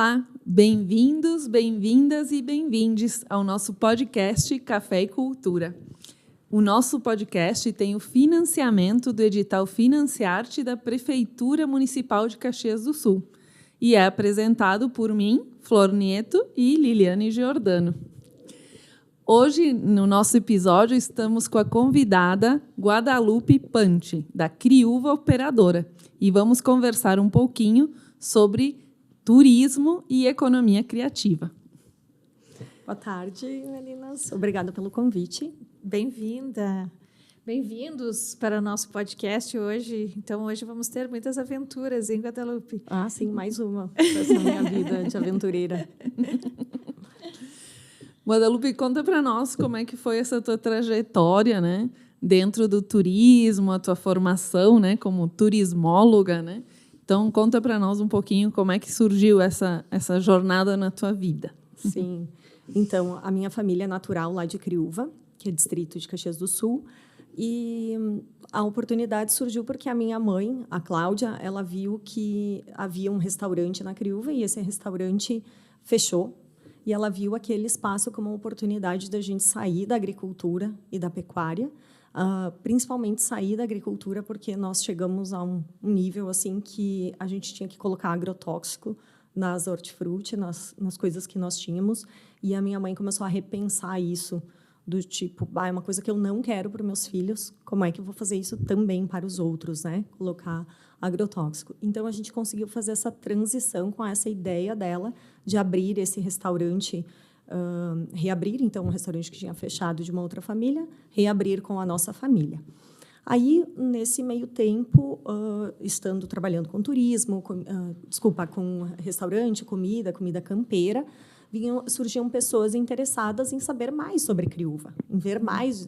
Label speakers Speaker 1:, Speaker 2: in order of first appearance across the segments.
Speaker 1: Olá, bem-vindos, bem-vindas e bem-vindes ao nosso podcast Café e Cultura. O nosso podcast tem o financiamento do edital Financiarte da Prefeitura Municipal de Caxias do Sul e é apresentado por mim, Flor Nieto e Liliane Giordano. Hoje, no nosso episódio, estamos com a convidada Guadalupe Panti, da Criúva Operadora, e vamos conversar um pouquinho sobre turismo e economia criativa.
Speaker 2: Boa tarde, meninas. Obrigada pelo convite.
Speaker 3: Bem-vinda. Bem-vindos para o nosso podcast hoje. Então, hoje vamos ter muitas aventuras, hein, Guadalupe?
Speaker 2: Ah, sim, mais uma dessa minha vida de aventureira.
Speaker 1: Guadalupe, conta para nós como é que foi essa tua trajetória, né, dentro do turismo, a tua formação, né, como turismóloga, né? Então, conta para nós um pouquinho como é que surgiu essa jornada na tua vida.
Speaker 2: Sim. Então, a minha família é natural lá de Criúva, que é distrito de Caxias do Sul, e a oportunidade surgiu porque a minha mãe, a Cláudia, ela viu que havia um restaurante na Criúva e esse restaurante fechou. E ela viu aquele espaço como uma oportunidade da gente sair da agricultura e da pecuária, principalmente sair da agricultura, porque nós chegamos a um nível assim que a gente tinha que colocar agrotóxico nas hortifruti, nas coisas que nós tínhamos, e a minha mãe começou a repensar isso, do tipo, é uma coisa que eu não quero para os meus filhos, como é que eu vou fazer isso também para os outros, né? Colocar agrotóxico. Então, a gente conseguiu fazer essa transição com essa ideia dela de abrir esse restaurante, reabrir, então, um restaurante que tinha fechado de uma outra família, reabrir com a nossa família. Aí, nesse meio tempo, estando trabalhando com turismo, com restaurante, comida campeira, surgiam pessoas interessadas em saber mais sobre Criúva, em ver mais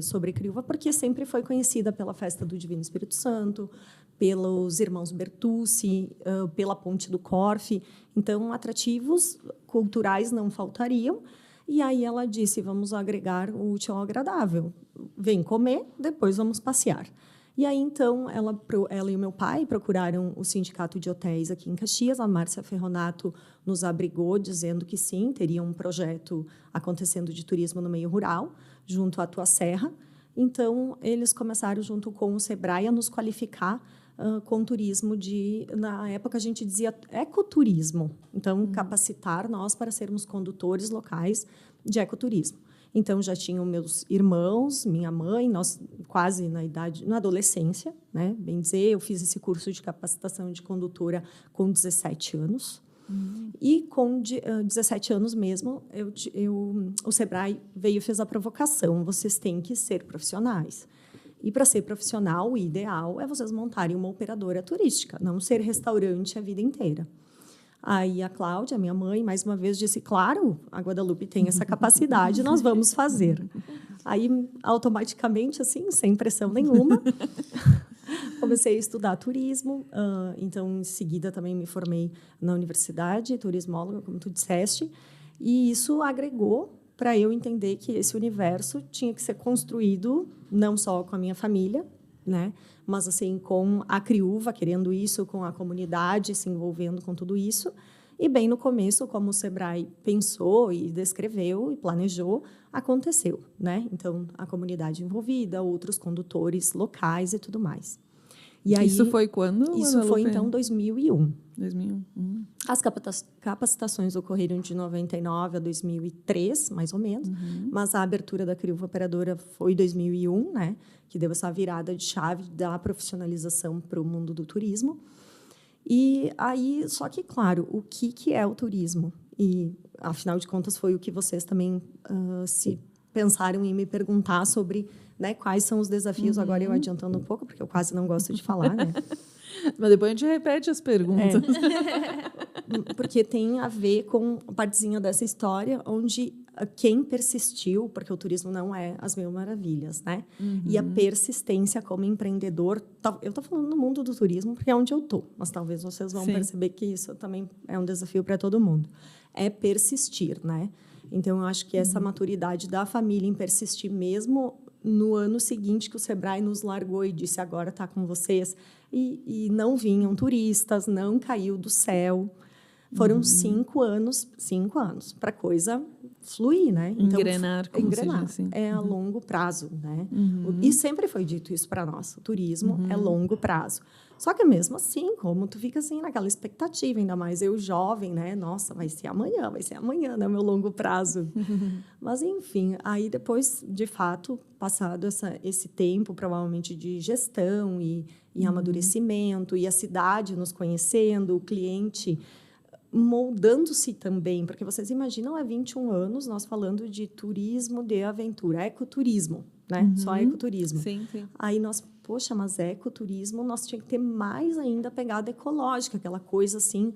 Speaker 2: sobre Criúva, porque sempre foi conhecida pela festa do Divino Espírito Santo, pelos irmãos Bertucci, pela Ponte do Corfe. Então, atrativos culturais não faltariam. E aí ela disse, vamos agregar o útil ao agradável. Vem comer, depois vamos passear. E aí, então, ela e o meu pai procuraram o Sindicato de Hotéis aqui em Caxias. A Márcia Ferronato nos abrigou, dizendo que sim, teria um projeto acontecendo de turismo no meio rural, junto à Tua Serra. Então, eles começaram, junto com o Sebrae, a nos qualificar com turismo na época, a gente dizia ecoturismo. Então, capacitar nós para sermos condutores locais de ecoturismo. Então, já tinham meus irmãos, minha mãe, nós quase na adolescência, né? Bem dizer, eu fiz esse curso de capacitação de condutora com 17 anos. E com 17 anos mesmo, o Sebrae veio e fez a provocação, vocês têm que ser profissionais. E, para ser profissional, o ideal é vocês montarem uma operadora turística, não ser restaurante a vida inteira. Aí a Cláudia, minha mãe, mais uma vez disse, claro, a Guadalupe tem essa capacidade, nós vamos fazer. Aí, automaticamente, assim, sem pressão nenhuma, comecei a estudar turismo. Então, em seguida, também me formei na universidade, turismóloga, como tu disseste, e isso agregou para eu entender que esse universo tinha que ser construído não só com a minha família, né, mas assim com a Criúva querendo isso, com a comunidade se envolvendo com tudo isso. E bem no começo, como o Sebrae pensou e descreveu e planejou, aconteceu, né? Então, a comunidade envolvida, outros condutores locais e tudo mais.
Speaker 1: E aí, isso foi quando?
Speaker 2: Isso foi, então, 2001.
Speaker 1: 2001.
Speaker 2: As capacitações ocorreram de 99 a 2003, mais ou menos, mas a abertura da Criúva Operadora foi 2001, né, que deu essa virada de chave da profissionalização para o mundo do turismo. E aí, só que, claro, o que é o turismo? E, afinal de contas, foi o que vocês também se pensaram em me perguntar sobre, né, quais são os desafios. Agora eu adiantando um pouco, porque eu quase não gosto de falar, né?
Speaker 1: Mas depois a gente repete as perguntas.
Speaker 2: Porque tem a ver com a partezinha dessa história, onde quem persistiu, porque o turismo não é as mil maravilhas, né? E a persistência como empreendedor. Eu estou falando no mundo do turismo, porque é onde eu estou, mas talvez vocês vão perceber que isso também é um desafio para todo mundo. É persistir, né? Então, eu acho que essa maturidade da família em persistir mesmo no ano seguinte que o Sebrae nos largou e disse, agora está com vocês, e não vinham turistas, não caiu do céu. Foram 5 anos para a coisa fluir, né? Então,
Speaker 1: engrenar, como
Speaker 2: engrenar.
Speaker 1: Seja assim.
Speaker 2: É a longo prazo, né? E sempre foi dito isso para nós. O turismo é longo prazo. Só que mesmo assim, como tu fica assim naquela expectativa, ainda mais eu jovem, né? Nossa, vai ser amanhã, né? O meu longo prazo. Mas, enfim, aí depois, de fato, passado esse tempo, provavelmente, de gestão e amadurecimento, e a cidade nos conhecendo, o cliente moldando-se também, porque vocês imaginam, há 21 anos, nós falando de turismo de aventura, ecoturismo, né? Só ecoturismo.
Speaker 1: Sim, sim.
Speaker 2: Aí nós, poxa, mas ecoturismo, nós tinha que ter mais ainda a pegada ecológica, aquela coisa assim,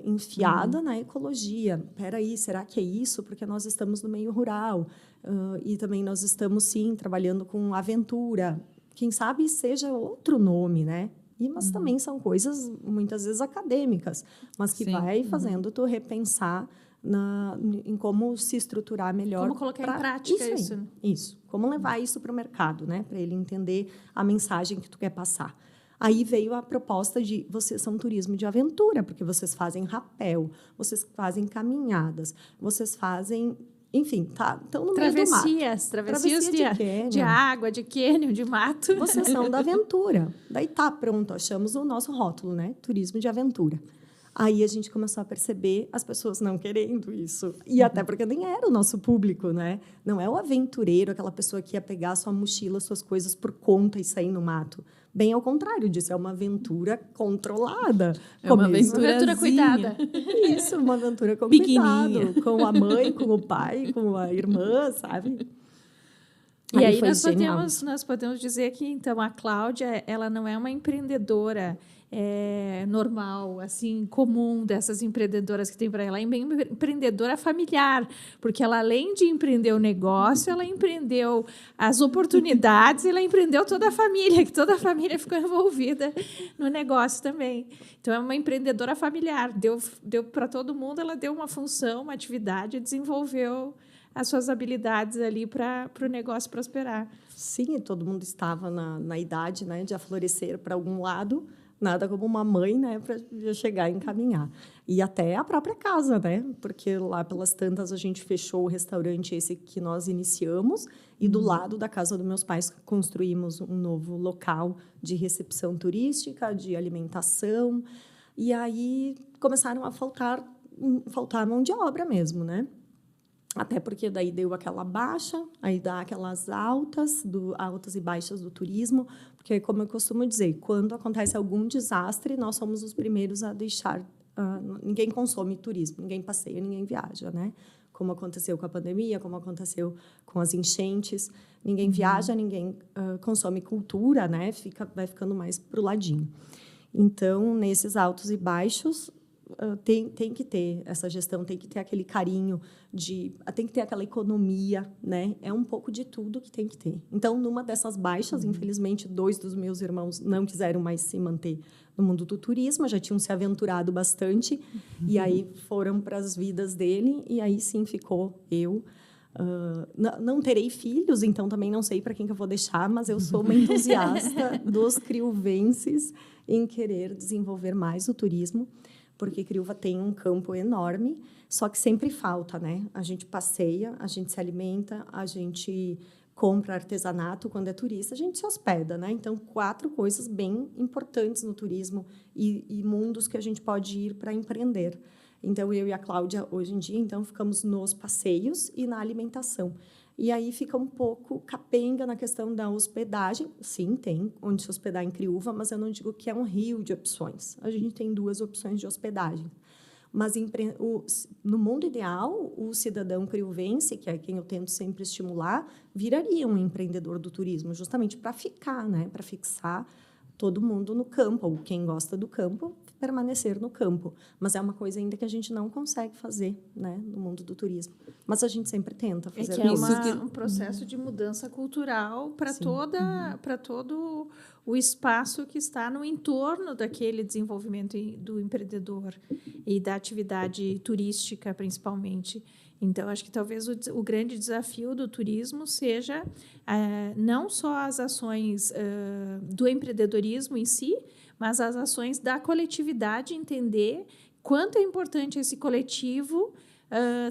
Speaker 2: enfiada na ecologia. Peraí, será que é isso? Porque nós estamos no meio rural, e também nós estamos, sim, trabalhando com aventura. Quem sabe seja outro nome, né? Mas também são coisas, muitas vezes, acadêmicas, mas que vai fazendo tu repensar em como se estruturar melhor.
Speaker 3: Como colocar em prática isso.
Speaker 2: Isso. Como levar isso para o mercado, né? Para ele entender a mensagem que tu quer passar. Aí veio a proposta de vocês são turismo de aventura, porque vocês fazem rapel, vocês fazem caminhadas, vocês fazem... Enfim, estão no meio do mato.
Speaker 3: Travessias de água, de cânion, de mato.
Speaker 2: Vocês são da aventura. Daí pronto, achamos o nosso rótulo, né? Turismo de aventura. Aí a gente começou a perceber as pessoas não querendo isso. E até porque nem era o nosso público, né? Não é o aventureiro, aquela pessoa que ia pegar a sua mochila, suas coisas por conta e sair no mato. Bem ao contrário disso, é uma aventura controlada.
Speaker 1: É uma aventura
Speaker 3: cuidada.
Speaker 2: Isso, uma aventura com cuidado. Com a mãe, com o pai, com a irmã, sabe?
Speaker 3: E aí nós podemos dizer que, então, a Cláudia, ela não é uma empreendedora normal, assim, comum dessas empreendedoras que tem para ela. É uma empreendedora familiar, porque ela, além de empreender o negócio, ela empreendeu as oportunidades, ela empreendeu toda a família, que toda a família ficou envolvida no negócio também. Então, é uma empreendedora familiar. Deu para todo mundo, ela deu uma função, uma atividade, desenvolveu as suas habilidades ali para o negócio prosperar.
Speaker 2: Sim, todo mundo estava na idade, né, de aflorescer para algum lado, nada como uma mãe, né, para chegar e encaminhar. E até a própria casa, né, porque lá pelas tantas a gente fechou o restaurante esse que nós iniciamos e do lado da casa dos meus pais construímos um novo local de recepção turística, de alimentação, e aí começaram a faltar mão de obra mesmo, né? Até porque daí deu aquela baixa, aí dá aquelas altas e baixas do turismo, porque, como eu costumo dizer, quando acontece algum desastre, nós somos os primeiros a deixar... ninguém consome turismo, ninguém passeia, ninguém viaja, né? Como aconteceu com a pandemia, como aconteceu com as enchentes. Ninguém viaja, ninguém consome cultura, né? Vai ficando mais para o ladinho. Então, nesses altos e baixos... tem que ter essa gestão, tem que ter aquele carinho, tem que ter aquela economia, né? É um pouco de tudo que tem que ter. Então, numa dessas baixas, infelizmente, 2 dos meus irmãos não quiseram mais se manter no mundo do turismo, já tinham se aventurado bastante, e aí foram para as vidas dele, e aí sim ficou eu. Não terei filhos, então também não sei para quem que eu vou deixar, mas eu sou uma entusiasta dos criuvenses em querer desenvolver mais o turismo, porque Criúva tem um campo enorme, só que sempre falta, né? A gente passeia, a gente se alimenta, a gente compra artesanato quando é turista, a gente se hospeda, né? Então, 4 coisas bem importantes no turismo e mundos que a gente pode ir para empreender. Então, eu e a Cláudia, hoje em dia, então, ficamos nos passeios e na alimentação. E aí fica um pouco capenga na questão da hospedagem. Sim, tem onde se hospedar em Criúva, mas eu não digo que é um rio de opções. A gente tem 2 opções de hospedagem. Mas no mundo ideal, o cidadão criuvense, que é quem eu tento sempre estimular, viraria um empreendedor do turismo, justamente para ficar, né? Para fixar todo mundo no campo, ou quem gosta do campo, permanecer no campo. Mas é uma coisa ainda que a gente não consegue fazer, né, no mundo do turismo. Mas a gente sempre tenta fazer isso.
Speaker 3: É um processo de mudança cultural para todo o espaço que está no entorno daquele desenvolvimento do empreendedor e da atividade turística, principalmente. Então, acho que talvez o grande desafio do turismo seja não só as ações do empreendedorismo em si, mas as ações da coletividade entender quanto é importante esse coletivo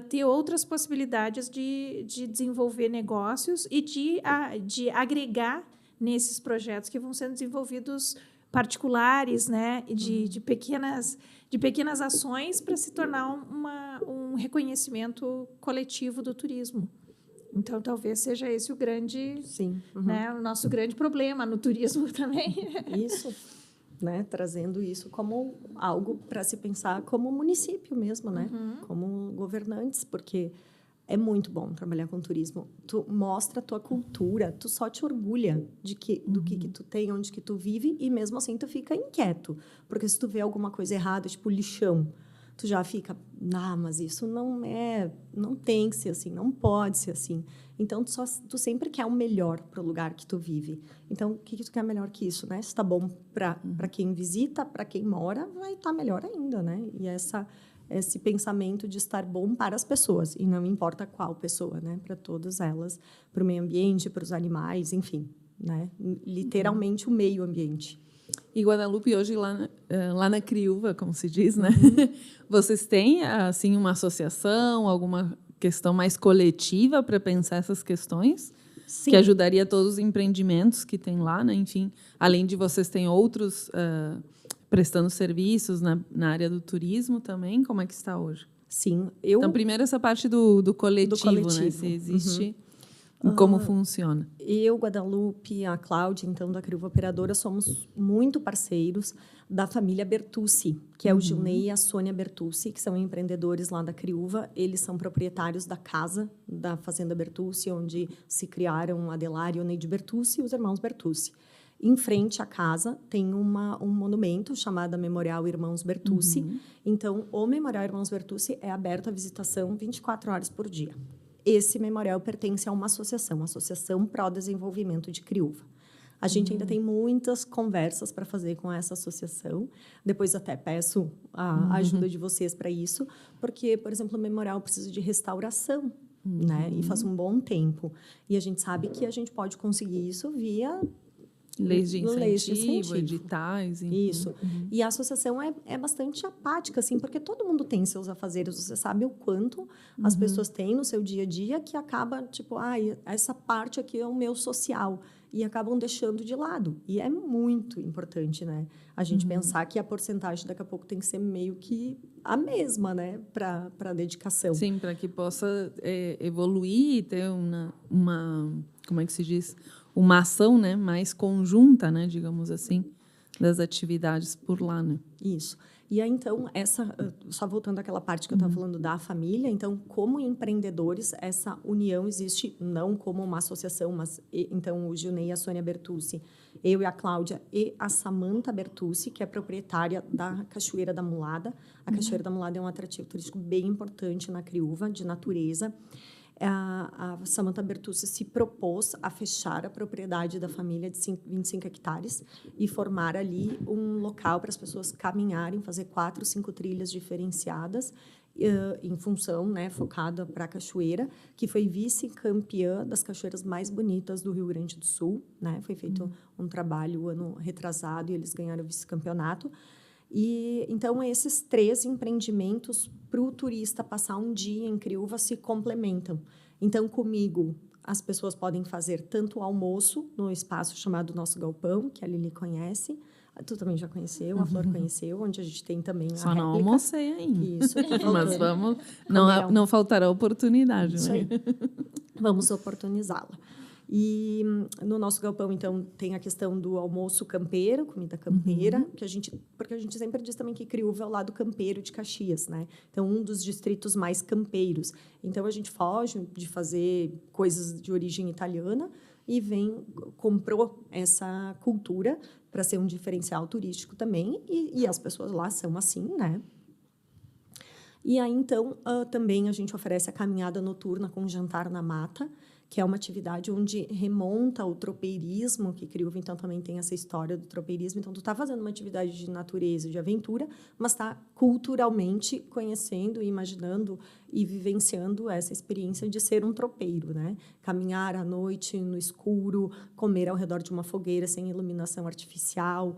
Speaker 3: ter outras possibilidades de desenvolver negócios e de agregar nesses projetos que vão sendo desenvolvidos particulares, né, de pequenas ações para se tornar um reconhecimento coletivo do turismo. Então, talvez seja esse o grande,
Speaker 2: Sim.
Speaker 3: Né, o nosso grande problema no turismo também.
Speaker 2: Isso, né, trazendo isso como algo para se pensar como município mesmo, né, como governantes, porque é muito bom trabalhar com turismo. Tu mostra a tua cultura, tu só te orgulha do que tu tem, onde que tu vive, e mesmo assim tu fica inquieto, porque se tu vê alguma coisa errada, tipo lixão, tu já fica, mas isso não tem que ser assim, não pode ser assim. Então, tu sempre quer o melhor para o lugar que tu vive. Então, o que tu quer melhor que isso, né? Se está bom para quem visita, para quem mora, vai estar melhor ainda, né? E esse pensamento de estar bom para as pessoas, e não importa qual pessoa, né? Para todas elas, para o meio ambiente, para os animais, enfim, né? Literalmente o meio ambiente.
Speaker 1: E Guadalupe, hoje lá na Criúva, como se diz, né? Vocês têm assim uma associação, alguma questão mais coletiva para pensar essas questões? Sim. Que ajudaria todos os empreendimentos que tem lá, né? Enfim, além de vocês têm outros prestando serviços na área do turismo também. Como é que está hoje?
Speaker 2: Sim.
Speaker 1: Então, primeiro essa parte do coletivo, né? Se existe... Como funciona?
Speaker 2: Eu, Guadalupe, a Cláudia, então, da Criúva Operadora, somos muito parceiros da família Bertucci, que é o Gilney e a Sônia Bertucci, que são empreendedores lá da Criúva. Eles são proprietários da casa da Fazenda Bertucci, onde se criaram Adelar e Oneide Bertucci e os irmãos Bertucci. Em frente à casa tem um monumento chamado Memorial Irmãos Bertucci. Então, o Memorial Irmãos Bertucci é aberto à visitação 24 horas por dia. Esse memorial pertence a uma associação, a Associação Pro Desenvolvimento de Criúva. A gente ainda tem muitas conversas para fazer com essa associação. Depois até peço a ajuda de vocês para isso, porque, por exemplo, o memorial precisa de restauração, né? E faz um bom tempo. E a gente sabe que a gente pode conseguir isso via...
Speaker 1: Leis de incentivo, editais. Enfim.
Speaker 2: Isso. E a associação é bastante apática, assim, porque todo mundo tem seus afazeres. Você sabe o quanto as pessoas têm no seu dia a dia que acaba, tipo, essa parte aqui é o meu social. E acabam deixando de lado. E é muito importante, né? A gente pensar que a porcentagem daqui a pouco tem que ser meio que a mesma, né? Para a dedicação.
Speaker 1: Sim, para que possa evoluir e ter uma... Como é que se diz? Uma ação, né, mais conjunta, né, digamos assim, das atividades por lá, né?
Speaker 2: Isso. E aí, então, só voltando àquela parte que eu estava falando da família, então, como empreendedores, essa união existe não como uma associação, mas, então, o Gilney e a Sônia Bertucci, eu e a Cláudia e a Samanta Bertucci, que é proprietária da Cachoeira da Mulada. A Cachoeira da Mulada é um atrativo turístico bem importante na Criúva, de natureza. A Samanta Bertucci se propôs a fechar a propriedade da família de 25 hectares e formar ali um local para as pessoas caminharem, fazer 4, 5 trilhas diferenciadas em função, né, focada para a cachoeira, que foi vice-campeã das cachoeiras mais bonitas do Rio Grande do Sul, né? Foi feito um trabalho ano retrasado e eles ganharam o vice-campeonato. E, então, esses 3 empreendimentos para o turista passar um dia em Criúva se complementam. Então, comigo, as pessoas podem fazer tanto o almoço no espaço chamado Nosso Galpão, que a Lili conhece. Tu também já conheceu, a Flor conheceu, onde a gente tem também
Speaker 1: Só
Speaker 2: a réplica.
Speaker 1: Não almocei ainda.
Speaker 2: Isso.
Speaker 1: Mas vamos... Não faltará oportunidade.
Speaker 2: Isso aí. Vamos oportunizá-la. E no Nosso Galpão, então, tem a questão do almoço campeiro, comida campeira, porque a gente sempre diz também que Criúva é o lado campeiro de Caxias, né? Então, um dos distritos mais campeiros. Então, a gente foge de fazer coisas de origem italiana e comprou essa cultura para ser um diferencial turístico também, e as pessoas lá são assim, né? E aí, então, também a gente oferece a caminhada noturna com jantar na mata, que é uma atividade onde remonta o tropeirismo, que Criúva, então, também tem essa história do tropeirismo. Então, tu está fazendo uma atividade de natureza, de aventura, mas está culturalmente conhecendo, imaginando e vivenciando essa experiência de ser um tropeiro, né? Caminhar à noite, no escuro, comer ao redor de uma fogueira sem iluminação artificial,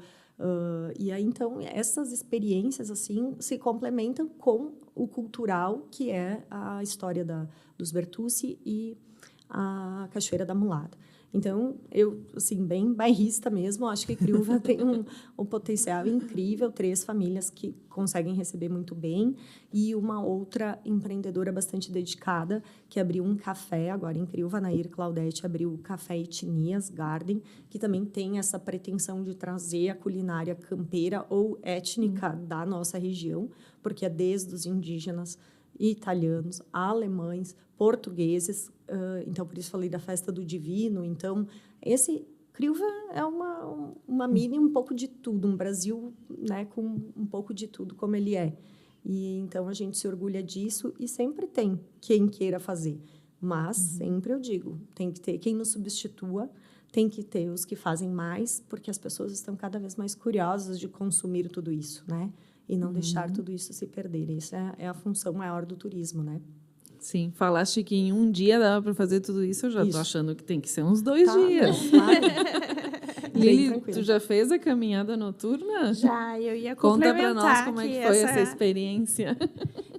Speaker 2: E aí, então, essas experiências assim se complementam com o cultural, que é a história dos Bertucci e a Cachoeira da Mulata. Então, eu, assim, bem bairrista mesmo, acho que Criúva tem um potencial incrível, 3 famílias que conseguem receber muito bem, e uma outra empreendedora bastante dedicada, que abriu um café agora em Criúva, Nair Claudete, abriu o Café Etnias Garden, que também tem essa pretensão de trazer a culinária campeira ou étnica da nossa região, porque é desde os indígenas, italianos, alemães, portugueses. Então, por isso falei da Festa do Divino. Então, Criúva é uma mini, um pouco de tudo, um Brasil, né, com um pouco de tudo como ele é. E então a gente se orgulha disso e sempre tem quem queira fazer. Mas sempre eu digo, tem que ter quem nos substitua, tem que ter os que fazem mais, porque as pessoas estão cada vez mais curiosas de consumir tudo isso, né? E não deixar tudo isso se perder. Isso é a função maior do turismo, né?
Speaker 1: Sim, falaste que em um dia dava para fazer tudo isso, eu já estou achando que tem que ser uns 2 dias.
Speaker 2: Claro.
Speaker 1: Lili, tu já fez a caminhada noturna?
Speaker 3: Já, eu ia
Speaker 1: Conta
Speaker 3: complementar.
Speaker 1: para nós como é que foi essa experiência.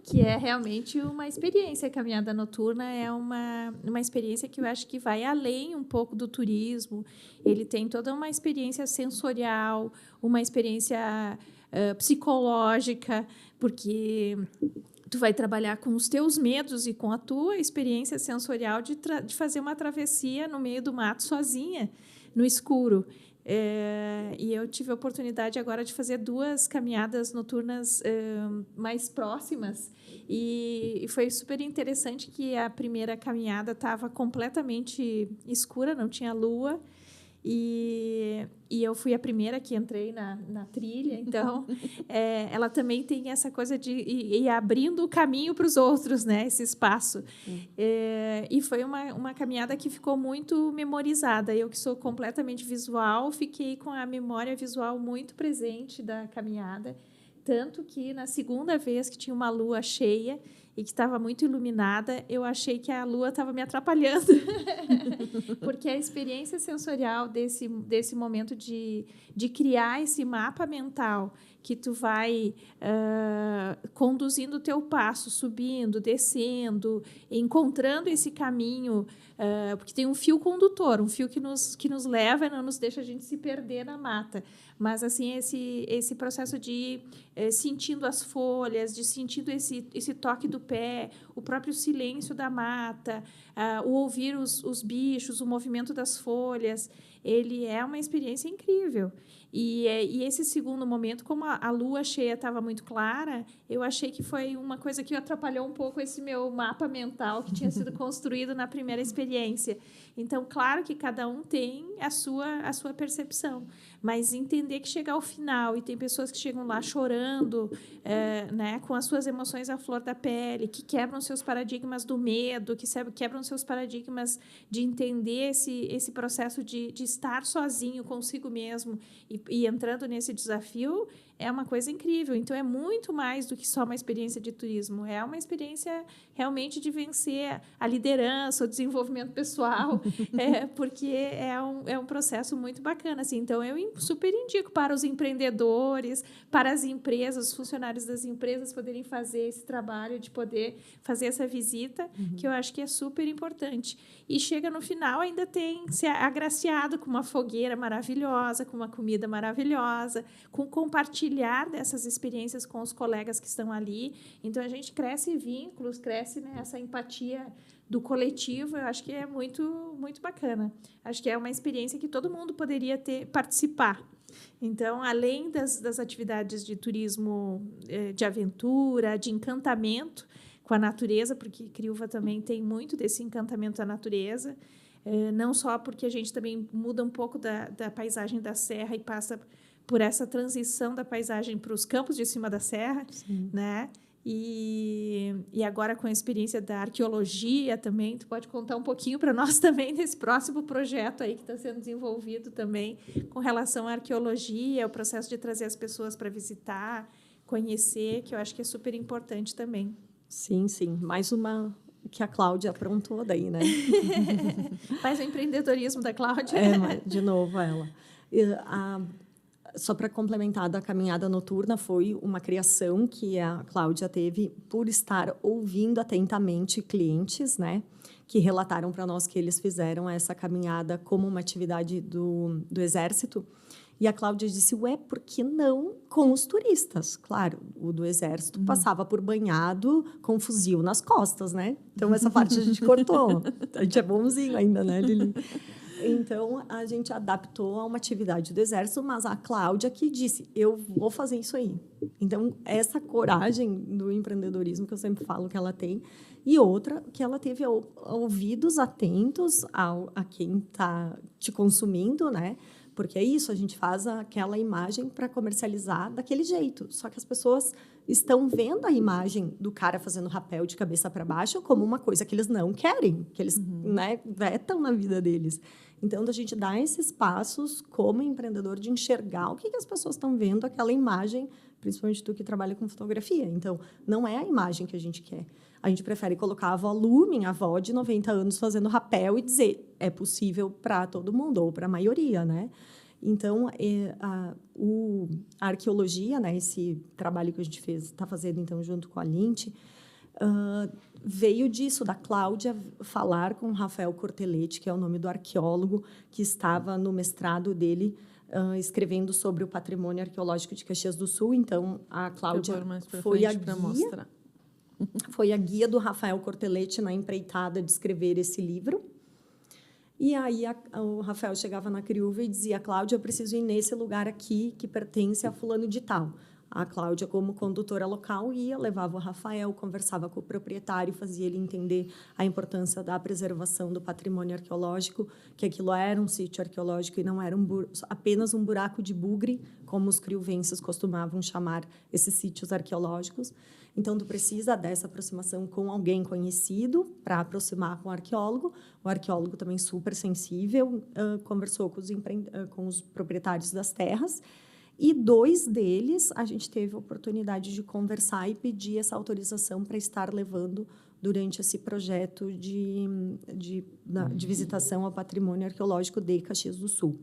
Speaker 3: Que é realmente uma experiência. A caminhada noturna é uma experiência que eu acho que vai além um pouco do turismo. Ele tem toda uma experiência sensorial, uma experiência psicológica, porque tu vai trabalhar com os teus medos e com a tua experiência sensorial de fazer uma travessia no meio do mato sozinha, no escuro. E eu tive a oportunidade agora de fazer 2 caminhadas noturnas mais próximas, e foi super interessante que a primeira caminhada estava completamente escura, não tinha lua, e eu fui a primeira que entrei na trilha. Então, ela também tem essa coisa de ir abrindo o caminho para os outros, né? Esse espaço. E foi uma caminhada que ficou muito memorizada. Eu, que sou completamente visual, fiquei com a memória visual muito presente da caminhada. Tanto que, na segunda vez que tinha uma lua cheia e que estava muito iluminada, eu achei que a lua estava me atrapalhando. Porque a experiência sensorial desse momento de criar esse mapa mental, que tu vai conduzindo o teu passo, subindo, descendo, encontrando esse caminho, porque tem um fio condutor, um fio que nos leva e não nos deixa a gente se perder na mata. Mas assim, esse processo de ir sentindo as folhas, de sentindo esse toque do pé, o próprio silêncio da mata, o ouvir os bichos, o movimento das folhas, ele é uma experiência incrível. E esse segundo momento, como a lua cheia estava muito clara, eu achei que foi uma coisa que atrapalhou um pouco esse meu mapa mental que tinha sido construído na primeira experiência. Então, claro que cada um tem a sua percepção, mas entender que chega ao final, e tem pessoas que chegam lá chorando, né, com as suas emoções à flor da pele, que quebram seus paradigmas do medo, que quebram seus paradigmas de entender esse processo de estar sozinho consigo mesmo e entrando nesse desafio, é uma coisa incrível. Então, é muito mais do que só uma experiência de turismo. É uma experiência realmente de vencer a liderança, o desenvolvimento pessoal, porque é um processo muito bacana. Assim. Então, eu super indico para os empreendedores, para as empresas, os funcionários das empresas poderem fazer esse trabalho, de poder fazer essa visita, que eu acho que é super importante. E chega no final, ainda tem ser agraciado com uma fogueira maravilhosa, com uma comida maravilhosa, com compartilhar dessas experiências com os colegas que estão ali. Então, a gente cresce vínculos, cresce nessa empatia do coletivo. Eu acho que é muito, muito bacana. Acho que é uma experiência que todo mundo poderia participar. Então, além das atividades de turismo de aventura, de encantamento com a natureza, porque Criúva também tem muito desse encantamento da natureza, não só porque a gente também muda um pouco da paisagem da serra e passa por essa transição da paisagem para os campos de cima da serra, né? E agora com a experiência da arqueologia também, tu pode contar um pouquinho para nós também desse próximo projeto aí que está sendo desenvolvido também com relação à arqueologia, o processo de trazer as pessoas para visitar, conhecer, que eu acho que é super importante também.
Speaker 2: Sim, sim. Mais uma que a Cláudia aprontou daí, né?
Speaker 3: Mais o empreendedorismo da Cláudia.
Speaker 2: De novo ela. Só para complementar, da caminhada noturna foi uma criação que a Cláudia teve por estar ouvindo atentamente clientes, né, que relataram para nós que eles fizeram essa caminhada como uma atividade do Exército. E a Cláudia disse, ué, por que não com os turistas? Claro, o do Exército passava por banhado com fuzil nas costas, né? Então, essa parte a gente cortou. A gente é bonzinho ainda, né, Lili? Então, a gente adaptou a uma atividade do Exército, mas a Cláudia que disse, eu vou fazer isso aí. Então, essa coragem do empreendedorismo que eu sempre falo que ela tem, e outra, que ela teve ouvidos atentos a quem está te consumindo, né? Porque é isso, a gente faz aquela imagem para comercializar daquele jeito. Só que as pessoas estão vendo a imagem do cara fazendo rapel de cabeça para baixo como uma coisa que eles não querem, que eles né, vetam na vida deles. Então, a gente dá esses passos como empreendedor de enxergar o que as pessoas estão vendo, aquela imagem, principalmente tu que trabalha com fotografia. Então, não é a imagem que a gente quer. A gente prefere colocar a avó Lu, minha avó de 90 anos, fazendo rapel e dizer é possível para todo mundo, ou para a maioria, né? Então, a arqueologia, né, esse trabalho que a gente está fazendo então, junto com a Lint, veio disso, da Cláudia falar com o Rafael Cortelete, que é o nome do arqueólogo, que estava no mestrado dele, escrevendo sobre o patrimônio arqueológico de Caxias do Sul. Então, a Cláudia foi a guia do Rafael Cortelete na empreitada de escrever esse livro. E aí o Rafael chegava na Criúva e dizia, Cláudia, eu preciso ir nesse lugar aqui que pertence a fulano de tal. A Cláudia, como condutora local, ia, levava o Rafael, conversava com o proprietário, fazia ele entender a importância da preservação do patrimônio arqueológico, que aquilo era um sítio arqueológico e não era apenas um buraco de bugre, como os criuvenses costumavam chamar esses sítios arqueológicos. Então, tu precisa dessa aproximação com alguém conhecido para aproximar com o arqueólogo. O arqueólogo também super sensível, conversou com os proprietários das terras. E 2 deles, a gente teve a oportunidade de conversar e pedir essa autorização para estar levando durante esse projeto de visitação ao patrimônio arqueológico de Caxias do Sul.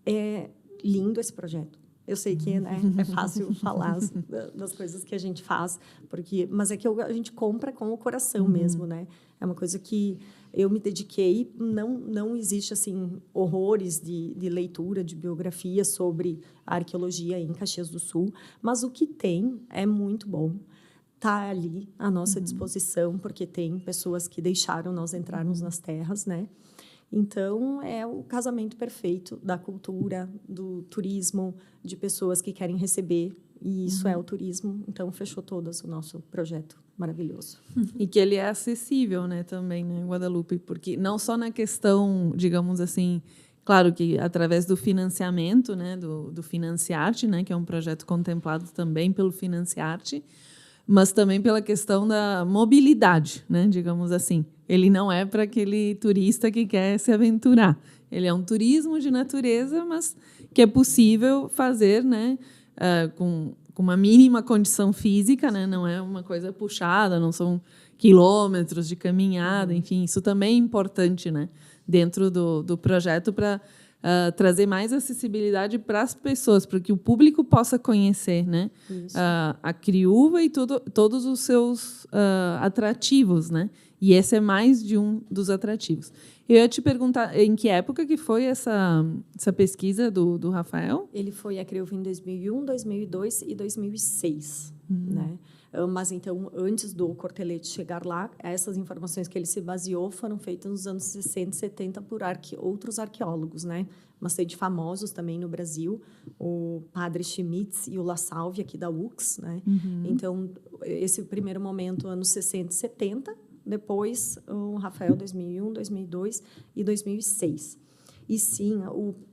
Speaker 2: É lindo esse projeto. Eu sei que, né, é fácil falar das coisas que a gente faz, mas é que a gente compra com o coração mesmo, né? É uma coisa que eu me dediquei. Não existe assim horrores de leitura, de biografia sobre a arqueologia em Caxias do Sul, mas o que tem é muito bom. Está ali à nossa disposição, porque tem pessoas que deixaram nós entrarmos nas terras, né? Então, é o casamento perfeito da cultura, do turismo, de pessoas que querem receber, e isso é o turismo. Então, fechou todas o nosso projeto maravilhoso.
Speaker 1: E que ele é acessível, né, também, né, Guadalupe? Porque não só na questão, digamos assim, claro que através do financiamento, né, do Financiarte, né, que é um projeto contemplado também pelo Financiarte, mas também pela questão da mobilidade, né, digamos assim. Ele não é para aquele turista que quer se aventurar. Ele é um turismo de natureza, mas que é possível fazer, né, com uma mínima condição física, né, não é uma coisa puxada, não são quilômetros de caminhada, enfim, isso também é importante, né, dentro do projeto para trazer mais acessibilidade para as pessoas, para que o público possa conhecer, né, a Criúva e todos os seus atrativos, né? E esse é mais de um dos atrativos. Eu ia te perguntar, em que época que foi essa pesquisa do Rafael?
Speaker 2: Ele foi a Criúva em 2001, 2002 e 2006, né? Mas, então, antes do Cortelete chegar lá, essas informações que ele se baseou foram feitas nos anos 60 e 70 por outros arqueólogos, né? Bastante famosos também no Brasil, o Padre Schmitz e o La Salve, aqui da UX, né? Então, esse primeiro momento, anos 60 e 70, depois o Rafael, 2001, 2002 e 2006. E sim,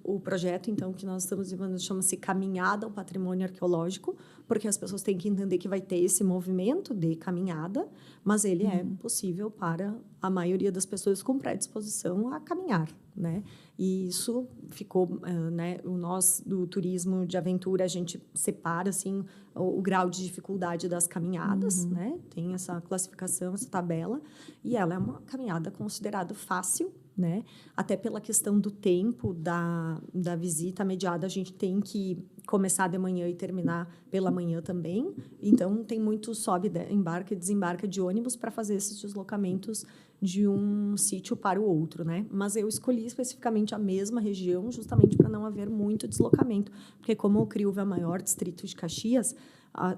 Speaker 2: o projeto, então, que nós estamos desenvolvendo chama-se Caminhada ao Patrimônio Arqueológico, porque as pessoas têm que entender que vai ter esse movimento de caminhada, mas ele é possível para a maioria das pessoas com predisposição a caminhar, né? E isso ficou, né? Nós, do turismo de aventura, a gente separa, assim, o grau de dificuldade das caminhadas, né? Tem essa classificação, essa tabela, e ela é uma caminhada considerada fácil, né? Até pela questão do tempo da visita mediada, a gente tem que começar de manhã e terminar pela manhã também. Então, tem muito sobe, embarca e desembarca de ônibus para fazer esses deslocamentos de um sítio para o outro, né? Mas eu escolhi especificamente a mesma região justamente para não haver muito deslocamento, porque como o Criúva é o maior distrito de Caxias,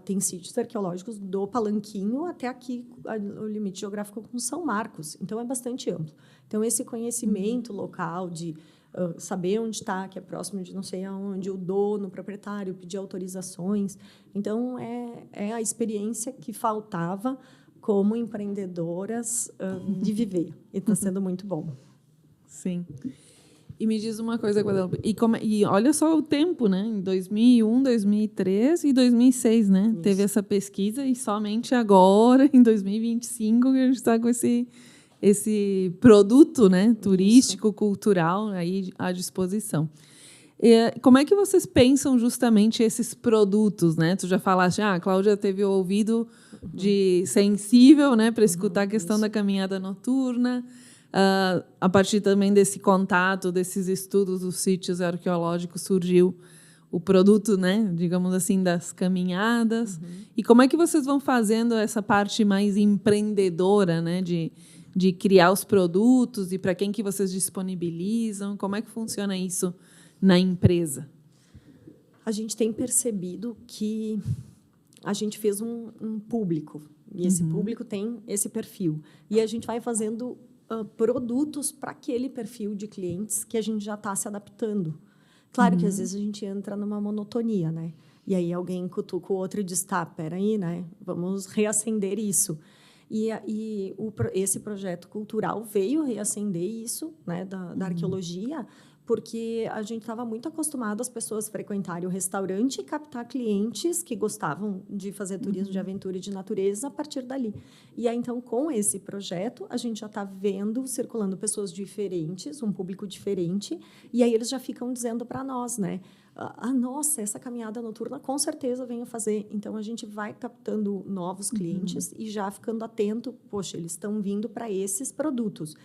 Speaker 2: tem sítios arqueológicos do Palanquinho até aqui, o limite geográfico com São Marcos. Então, é bastante amplo. Então, esse conhecimento local de saber onde está, que é próximo de não sei aonde, o dono, o proprietário, pedir autorizações. Então, é a experiência que faltava como empreendedoras de viver. E está sendo muito bom.
Speaker 1: Sim. E me diz uma coisa, Guadalupe, e olha só o tempo, né? Em 2001, 2003 e 2006, né? Isso. Teve essa pesquisa e somente agora, em 2025, que a gente está com esse produto, né? Turístico, cultural aí à disposição. E, como é que vocês pensam justamente esses produtos, né? Tu já falaste, a Cláudia teve o ouvido sensível, né? Para escutar a questão da caminhada noturna. A partir também desse contato, desses estudos dos sítios arqueológicos, surgiu o produto, né, digamos assim, das caminhadas. E como é que vocês vão fazendo essa parte mais empreendedora, né, de criar os produtos e para quem que vocês disponibilizam? Como é que funciona isso na empresa?
Speaker 2: A gente tem percebido que a gente fez um público, e esse público tem esse perfil. E a gente vai fazendo produtos para aquele perfil de clientes que a gente já está se adaptando. Claro que às vezes a gente entra numa monotonia, né? E aí alguém cutuca o outro e diz, tá, peraí, né? Vamos reacender isso. Esse projeto cultural veio reacender isso, né, da arqueologia, porque a gente estava muito acostumado as pessoas frequentarem o restaurante e captar clientes que gostavam de fazer turismo de aventura e de natureza a partir dali. E aí, então, com esse projeto, a gente já está vendo, circulando pessoas diferentes, um público diferente, e aí eles já ficam dizendo para nós, né? Nossa, essa caminhada noturna com certeza venho fazer. Então, a gente vai captando novos clientes e já ficando atento, poxa, eles estão vindo para esses produtos.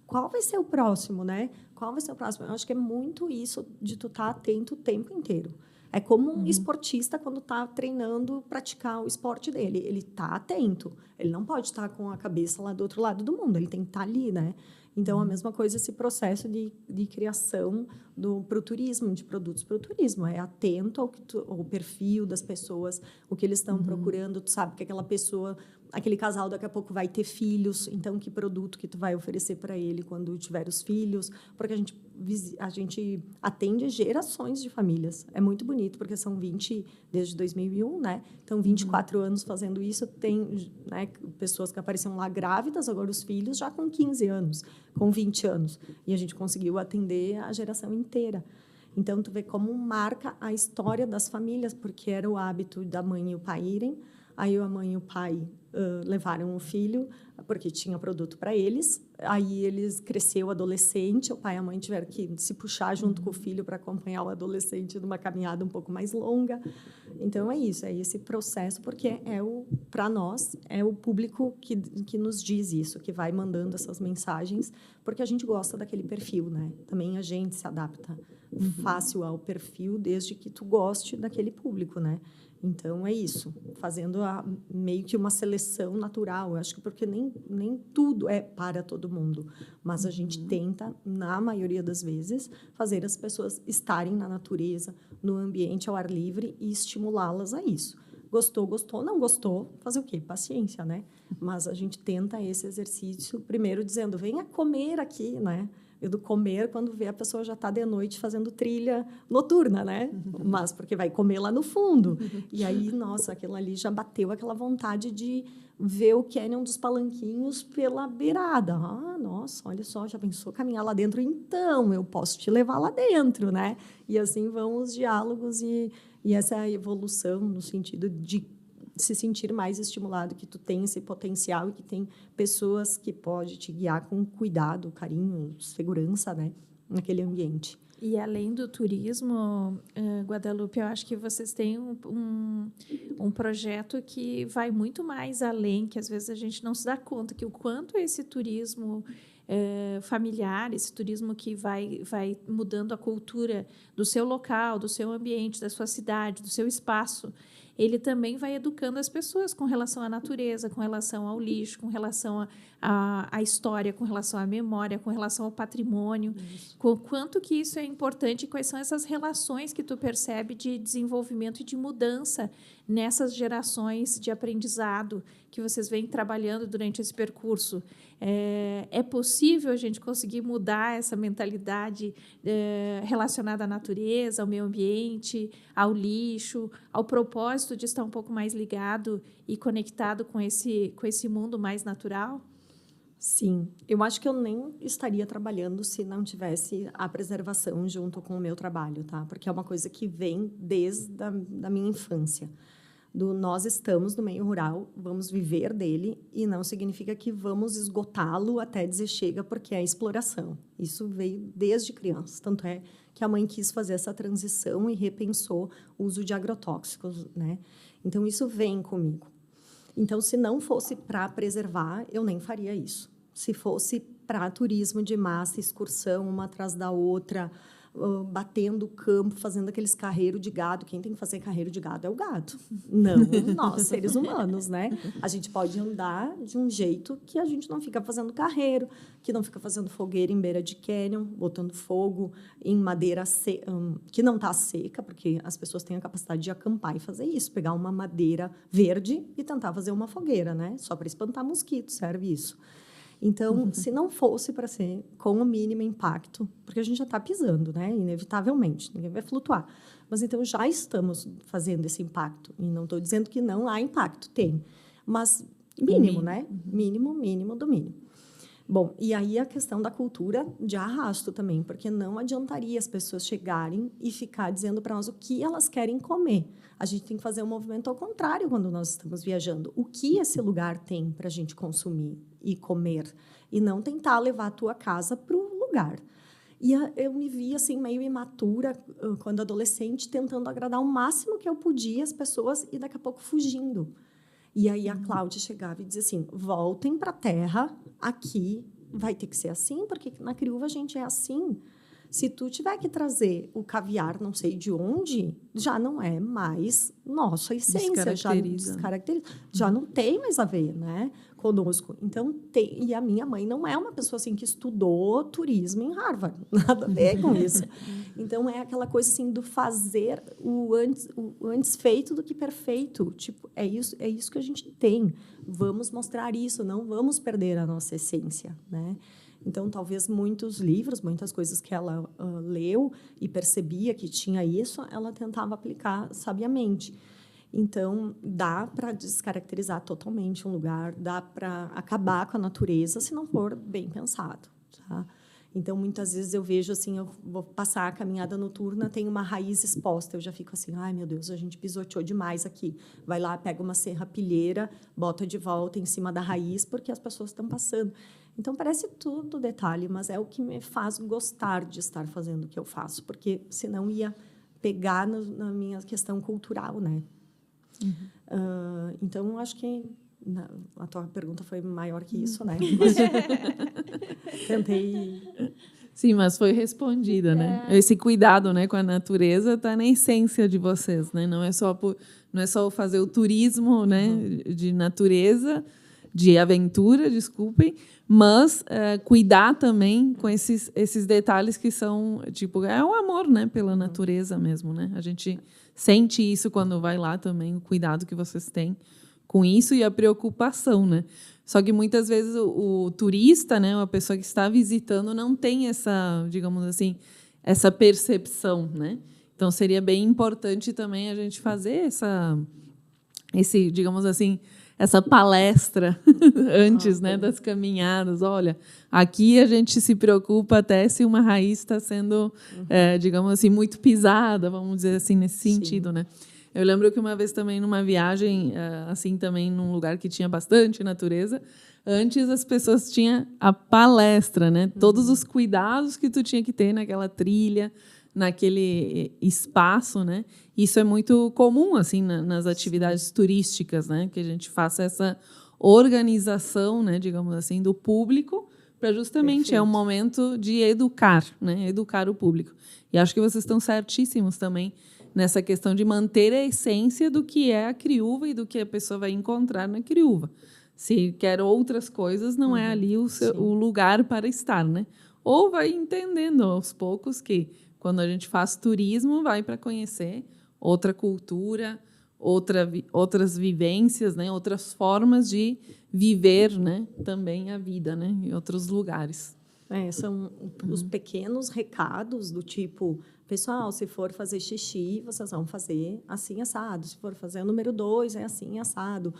Speaker 2: Qual vai ser o próximo, né? Qual vai ser o próximo? Eu acho que é muito isso de tu estar atento o tempo inteiro. É como um esportista quando está treinando, praticar o esporte dele. Ele está atento. Ele não pode estar com a cabeça lá do outro lado do mundo. Ele tem que estar ali, né? Então, a mesma coisa esse processo de criação para o turismo, de produtos para o turismo. É atento ao perfil das pessoas, o que eles estão procurando. Tu sabe que aquela pessoa, aquele casal daqui a pouco vai ter filhos, então que produto que tu vai oferecer para ele quando tiver os filhos? Porque a gente atende gerações de famílias. É muito bonito, porque são 20 desde 2001, né? Então, 24 anos fazendo isso. Tem, né, pessoas que apareciam lá grávidas, agora os filhos já com 15 anos, com 20 anos. E a gente conseguiu atender a geração inteira. Então, tu vê como marca a história das famílias, porque era o hábito da mãe e o pai irem, aí a mãe e o pai levaram o filho, porque tinha produto para eles, aí eles cresceu adolescente, o pai e a mãe tiveram que se puxar junto com o filho para acompanhar o adolescente numa caminhada um pouco mais longa. Então, é isso, é esse processo, porque para nós, é o público que nos diz isso, que vai mandando essas mensagens, porque a gente gosta daquele perfil, né? Também a gente se adapta fácil ao perfil, desde que tu goste daquele público, né? Então, é isso, fazendo meio que uma seleção natural. Eu acho que porque nem tudo é para todo mundo, mas a gente tenta, na maioria das vezes, fazer as pessoas estarem na natureza, no ambiente ao ar livre e estimulá-las a isso. Gostou, não gostou, fazer o quê? Paciência, né? Mas a gente tenta esse exercício, primeiro dizendo, venha comer aqui, né? E do comer, quando vê a pessoa já está de noite fazendo trilha noturna, né? Mas porque vai comer lá no fundo. E aí, nossa, aquilo ali já bateu aquela vontade de ver o cânion dos Palanquinhos pela beirada. Nossa, olha só, já pensou caminhar lá dentro? Então, eu posso te levar lá dentro, né? E assim vão os diálogos e essa evolução no sentido de se sentir mais estimulado, que tu tem esse potencial e que tem pessoas que podem te guiar com cuidado, carinho, segurança, né, naquele ambiente.
Speaker 3: E além do turismo, Guadalupe, eu acho que vocês têm um projeto que vai muito mais além, que às vezes a gente não se dá conta, que o quanto esse turismo familiar, esse turismo que vai mudando a cultura do seu local, do seu ambiente, da sua cidade, do seu espaço, ele também vai educando as pessoas com relação à natureza, com relação ao lixo, com relação à história, com relação à memória, com relação ao patrimônio. Com quanto que isso é importante, quais são essas relações que tu percebe de desenvolvimento e de mudança nessas gerações de aprendizado que vocês vêm trabalhando durante esse percurso. É possível a gente conseguir mudar essa mentalidade relacionada à natureza, ao meio ambiente, ao lixo, ao propósito de estar um pouco mais ligado e conectado com esse mundo mais natural?
Speaker 2: Sim, eu acho que eu nem estaria trabalhando se não tivesse a preservação junto com o meu trabalho, tá? Porque é uma coisa que vem desde da minha infância. Nós estamos no meio rural, vamos viver dele, e não significa que vamos esgotá-lo até dizer chega, porque é exploração. Isso veio desde criança. Tanto é que a mãe quis fazer essa transição e repensou o uso de agrotóxicos, né? Então, isso vem comigo. Então, se não fosse para preservar, eu nem faria isso. Se fosse para turismo de massa, excursão, uma atrás da outra, batendo o campo, fazendo aqueles carreiros de gado. Quem tem que fazer carreiro de gado é o gado, não nós, seres humanos, né? A gente pode andar de um jeito que a gente não fica fazendo carreiro, que não fica fazendo fogueira em beira de cânion, botando fogo em madeira que não está seca, porque as pessoas têm a capacidade de acampar e fazer isso, pegar uma madeira verde e tentar fazer uma fogueira, né? Só para espantar mosquitos serve isso. Então, se não fosse para ser com o mínimo impacto, porque a gente já está pisando, né? Inevitavelmente, ninguém vai flutuar. Mas, então, já estamos fazendo esse impacto. E não estou dizendo que não há impacto, tem. Mas mínimo, né? Mínimo do mínimo. Bom, e aí a questão da cultura de arrasto também, porque não adiantaria as pessoas chegarem e ficar dizendo para nós o que elas querem comer. A gente tem que fazer um movimento ao contrário quando nós estamos viajando. O que esse lugar tem para a gente consumir e comer? E não tentar levar a tua casa para o lugar. E eu me vi assim, meio imatura, quando adolescente, tentando agradar o máximo que eu podia as pessoas e daqui a pouco fugindo. E aí a Cláudia chegava e dizia assim, voltem para a terra, aqui vai ter que ser assim, porque na Criúva a gente é assim. Se tu tiver que trazer o caviar, não sei de onde, já não é mais nossa essência, já descaracteriza, já não tem mais a ver, né, conosco. Então, e a minha mãe não é uma pessoa assim que estudou turismo em Harvard, nada a ver com isso. Então, é aquela coisa assim do fazer o antes feito do que perfeito. Tipo, é isso que a gente tem. Vamos mostrar isso, não vamos perder a nossa essência, né? Então, talvez muitos livros, muitas coisas que ela leu e percebia que tinha isso, ela tentava aplicar sabiamente. Então, dá para descaracterizar totalmente um lugar, dá para acabar com a natureza se não for bem pensado, tá? Então, muitas vezes eu vejo assim, eu vou passar a caminhada noturna, tem uma raiz exposta, eu já fico assim, ai, meu Deus, a gente pisoteou demais aqui. Vai lá, pega uma serrapilheira, bota de volta em cima da raiz, porque as pessoas estão passando. Então, parece tudo detalhe, mas é o que me faz gostar de estar fazendo o que eu faço, porque senão ia pegar na minha questão cultural, né? Então, acho que a tua pergunta foi maior que isso, né? Mas tentei...
Speaker 1: Sim, mas foi respondida, né? Esse cuidado, né, com a natureza está na essência de vocês, né? Não é só fazer o turismo, né, de natureza, de aventura, desculpem, mas cuidar também com esses detalhes que são, tipo, é o amor, né, pela natureza mesmo, né? A gente sente isso quando vai lá também, o cuidado que vocês têm com isso e a preocupação, né? Só que muitas vezes o turista, né, a pessoa que está visitando, não tem essa, digamos assim, essa percepção, né? Então seria bem importante também a gente fazer digamos assim, essa palestra antes, né, das caminhadas. Olha, aqui a gente se preocupa até se uma raiz está sendo, digamos assim, muito pisada, vamos dizer assim, nesse sentido, né? Eu lembro que uma vez também numa viagem, assim, também num lugar que tinha bastante natureza, antes as pessoas tinham a palestra, né? Todos os cuidados que tu tinha que ter naquela trilha, naquele espaço, né? Isso é muito comum, assim, nas atividades turísticas, né? Que a gente faça essa organização, né, digamos assim, do público, para justamente é um momento de educar, né? Educar o público. E acho que vocês estão certíssimos também nessa questão de manter a essência do que é a criúva e do que a pessoa vai encontrar na criúva. Se quer outras coisas, não é ali o lugar para estar, né? Ou vai entendendo aos poucos que, quando a gente faz turismo, vai para conhecer outra cultura, outras vivências, né? Outras formas de viver, né? Também a vida, né? Em outros lugares.
Speaker 2: São os pequenos recados do tipo, pessoal, se for fazer xixi, vocês vão fazer assim, assado. Se for fazer o número 2, é assim, assado.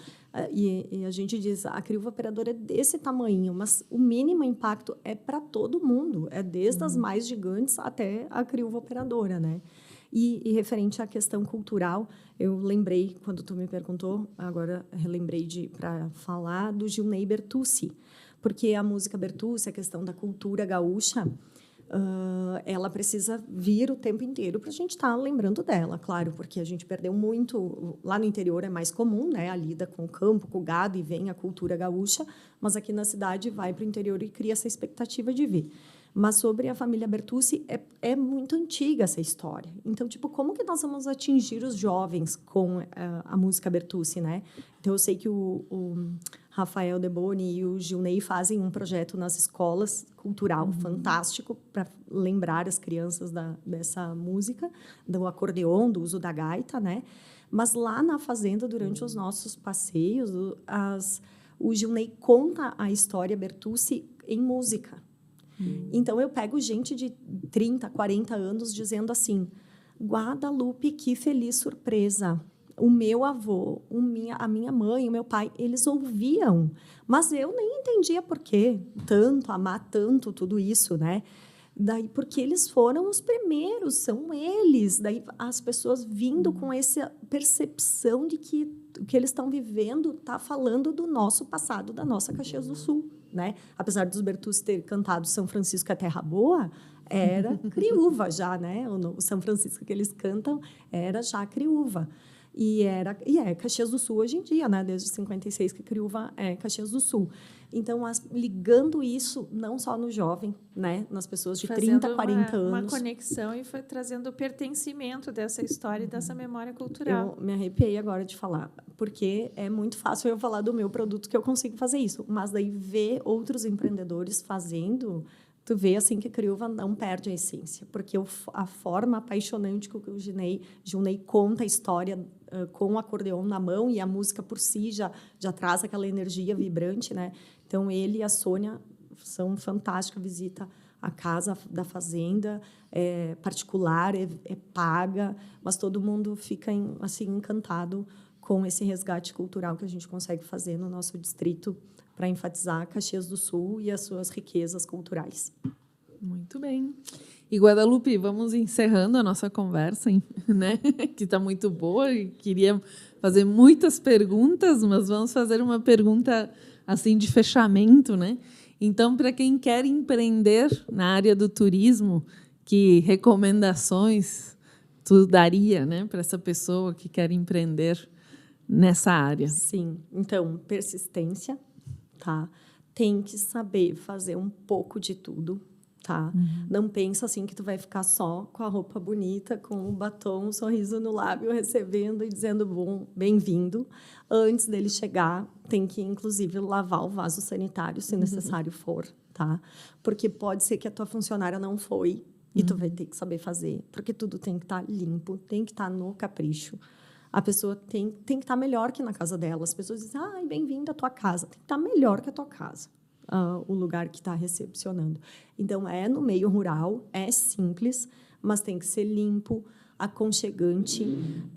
Speaker 2: E a gente diz, a criúva operadora é desse tamanho, mas o mínimo impacto é para todo mundo. É desde as mais gigantes até a criúva operadora, né? E referente à questão cultural, eu lembrei, quando tu me perguntou, agora relembrei para falar do Gilney Bertucci, porque a música Bertucci, a questão da cultura gaúcha, ela precisa vir o tempo inteiro para a gente estar lembrando dela, claro, porque a gente perdeu muito. Lá no interior é mais comum, né, a lida com o campo, com o gado, e vem a cultura gaúcha, mas aqui na cidade vai para o interior e cria essa expectativa de vir. Mas sobre a família Bertucci, é muito antiga essa história. Então, tipo, como que nós vamos atingir os jovens com a música Bertucci, né? Então, eu sei que o Rafael Deboni e o Gilney fazem um projeto nas escolas cultural fantástico para lembrar as crianças dessa música, do acordeon, do uso da gaita, né? Mas lá na fazenda, durante os nossos passeios, o Gilney conta a história Bertucci em música. Então, eu pego gente de 30, 40 anos dizendo assim, Guadalupe, que feliz surpresa. O meu avô, a minha mãe, o meu pai, eles ouviam, mas eu nem entendia por que amar tanto tudo isso, né? Daí, porque eles foram os primeiros, são eles. Daí, as pessoas vindo com essa percepção de que o que eles estão vivendo está falando do nosso passado, da nossa Caxias do Sul, né? Apesar dos Bertucci ter cantado São Francisco é Terra Boa, era criúva já, né? O São Francisco que eles cantam era já criúva. E é Caxias do Sul hoje em dia, né? Desde 56 que criúva é Caxias do Sul. Então, ligando isso não só no jovem, né? Nas pessoas de 30, 40 anos.
Speaker 3: Uma conexão e foi trazendo o pertencimento dessa história e dessa memória cultural.
Speaker 2: Eu me arrepiei agora de falar, porque é muito fácil eu falar do meu produto que eu consigo fazer isso. Mas daí ver outros empreendedores fazendo, tu vê assim que a criúva não perde a essência, porque a forma apaixonante com que o Gilney conta a história com o acordeon na mão e a música por si já traz aquela energia vibrante, né? Então, ele e a Sônia são fantásticos, visita a casa da fazenda, é particular, é paga, mas todo mundo fica assim encantado com esse resgate cultural que a gente consegue fazer no nosso distrito para enfatizar Caxias do Sul e as suas riquezas culturais.
Speaker 1: Muito bem. E, Guadalupe, vamos encerrando a nossa conversa, né? Que está muito boa e queria fazer muitas perguntas, mas vamos fazer uma pergunta assim de fechamento, né? Então, para quem quer empreender na área do turismo, que recomendações tu daria, né, para essa pessoa que quer empreender nessa área?
Speaker 2: Sim. Então, persistência, tá? Tem que saber fazer um pouco de tudo. Tá? Não pensa assim que tu vai ficar só com a roupa bonita, com o batom, um sorriso no lábio, recebendo e dizendo bem-vindo. Antes dele chegar, tem que, inclusive, lavar o vaso sanitário, se necessário for. Tá? Porque pode ser que a tua funcionária não foi e tu vai ter que saber fazer. Porque tudo tem que estar limpo, tem que estar no capricho. A pessoa tem que estar melhor que na casa dela. As pessoas dizem, bem-vindo à tua casa. Tem que estar melhor que a tua casa. O lugar que está recepcionando. Então, é no meio rural, é simples, mas tem que ser limpo, aconchegante.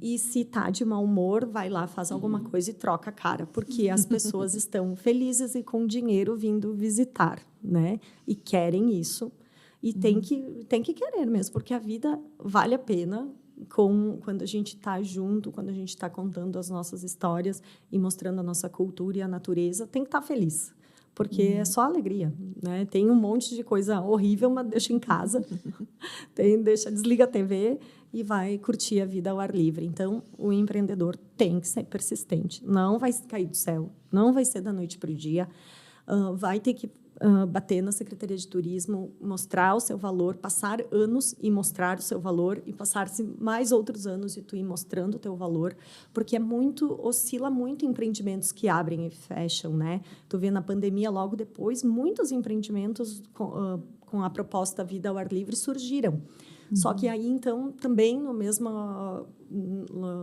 Speaker 2: E se está de mau humor, vai lá, faz alguma coisa e troca a cara, porque as pessoas estão felizes e com dinheiro vindo visitar, né? E querem isso. E tem que querer mesmo, porque a vida vale a pena quando a gente está junto, quando a gente está contando as nossas histórias e mostrando a nossa cultura e a natureza, tem que estar feliz. Porque é só alegria, né? Tem um monte de coisa horrível, mas deixa em casa. Desliga a TV e vai curtir a vida ao ar livre. Então, o empreendedor tem que ser persistente. Não vai cair do céu, não vai ser da noite para o dia. Vai ter que bater na Secretaria de Turismo, mostrar o seu valor, passar anos e mostrar o seu valor e passar-se mais outros anos e tu ir mostrando o teu valor, porque oscila muito empreendimentos que abrem e fecham, né? Tu vê na pandemia, logo depois, muitos empreendimentos com a proposta Vida ao Ar Livre surgiram. Só que aí, então, também, na mesma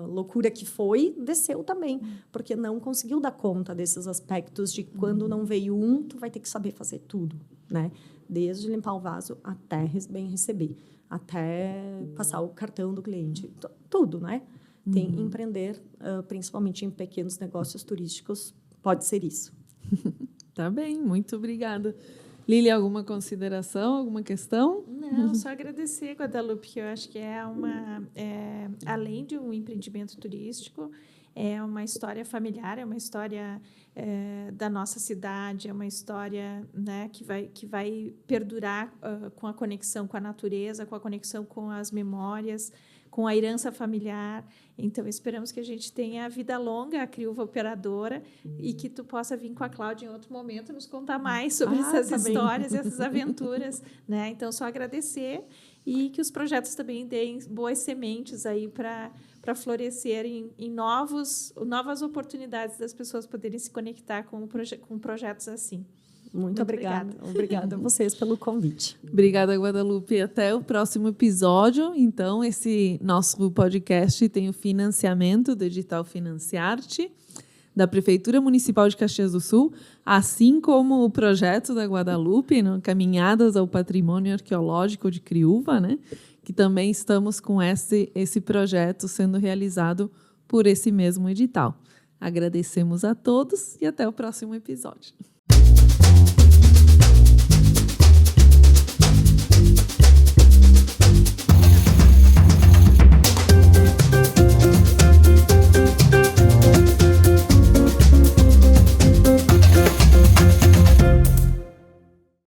Speaker 2: loucura que foi, desceu também, porque não conseguiu dar conta desses aspectos de quando não veio tu vai ter que saber fazer tudo, né? Desde limpar o vaso até bem receber, até passar o cartão do cliente, tudo, né? Tem empreender, principalmente em pequenos negócios turísticos, pode ser isso.
Speaker 1: Tá bem, muito obrigada. Lili, alguma consideração, alguma questão?
Speaker 3: Não, só agradecer, Guadalupe, que eu acho que além de um empreendimento turístico, é uma história familiar, é uma história da nossa cidade, é uma história, né, que vai perdurar com a conexão com a natureza, com a conexão com as memórias, com a herança familiar. Então, esperamos que a gente tenha a vida longa, a Criúva Operadora, e que tu possa vir com a Cláudia em outro momento nos contar mais sobre essas histórias e essas aventuras, né? Então, só agradecer e que os projetos também deem boas sementes aí para florescer em novas oportunidades das pessoas poderem se conectar com projetos assim.
Speaker 2: Muito obrigada. Obrigada a vocês pelo convite.
Speaker 1: Obrigada, Guadalupe. Até o próximo episódio. Então, esse nosso podcast tem o financiamento do edital Financiarte da Prefeitura Municipal de Caxias do Sul, assim como o projeto da Guadalupe, Caminhadas ao Patrimônio Arqueológico de Criúva, né? Que também estamos com esse projeto sendo realizado por esse mesmo edital. Agradecemos a todos e até o próximo episódio.